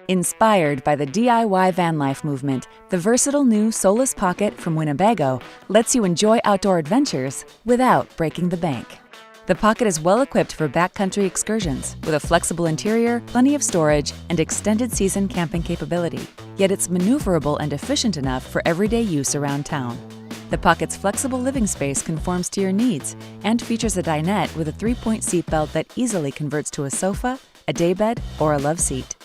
Inspired by the DIY van life movement, the versatile new Solis Pocket from Winnebago lets you enjoy outdoor adventures without breaking the bank. The Pocket is well equipped for backcountry excursions, with a flexible interior, plenty of storage, and extended season camping capability. Yet it's maneuverable and efficient enough for everyday use around town. The Pocket's flexible living space conforms to your needs and features a dinette with a 3-point seatbelt that easily converts to a sofa, a daybed, or a love seat.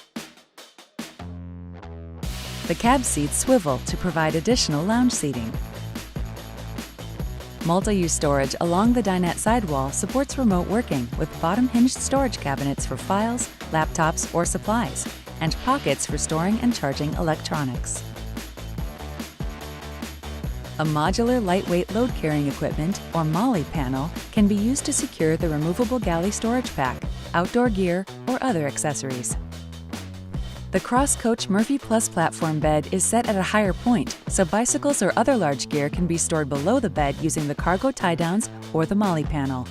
The cab seats swivel to provide additional lounge seating. Multi-use storage along the dinette sidewall supports remote working with bottom-hinged storage cabinets for files, laptops, or supplies, and pockets for storing and charging electronics. A modular lightweight load-carrying equipment, or MOLLE panel, can be used to secure the removable galley storage pack, outdoor gear, or other accessories. The Cross-Coach Murphy Plus platform bed is set at a higher point, so bicycles or other large gear can be stored below the bed using the cargo tie-downs or the MOLLE panel.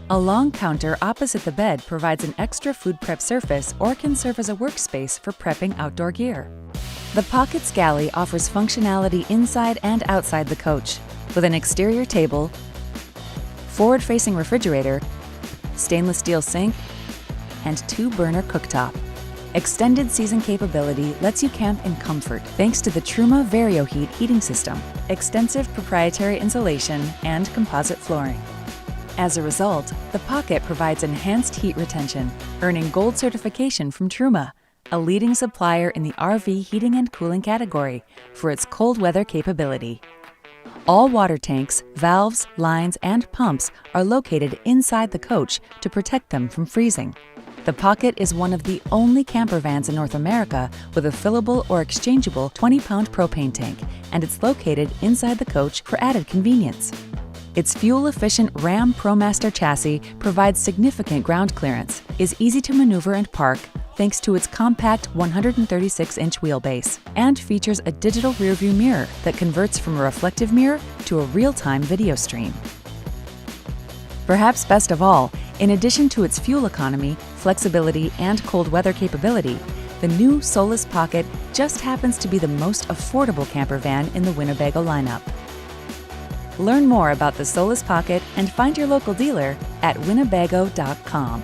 A long counter opposite the bed provides an extra food prep surface or can serve as a workspace for prepping outdoor gear. The Pocket's galley offers functionality inside and outside the coach, with an exterior table, forward-facing refrigerator, stainless steel sink, and 2-burner cooktop. Extended season capability lets you camp in comfort thanks to the Truma VarioHeat heating system, extensive proprietary insulation, and composite flooring. As a result, the Pocket provides enhanced heat retention, earning Gold certification from Truma, a leading supplier in the RV heating and cooling category, for its cold weather capability. All water tanks, valves, lines, and pumps are located inside the coach to protect them from freezing. The Pocket is one of the only camper vans in North America with a fillable or exchangeable 20-pound propane tank, and it's located inside the coach for added convenience. Its fuel-efficient Ram ProMaster chassis provides significant ground clearance, is easy to maneuver and park thanks to its compact 136-inch wheelbase, and features a digital rearview mirror that converts from a reflective mirror to a real-time video stream. Perhaps best of all, in addition to its fuel economy, flexibility, and cold weather capability, the new Solis Pocket just happens to be the most affordable camper van in the Winnebago lineup. Learn more about the Solis Pocket and find your local dealer at winnebago.com.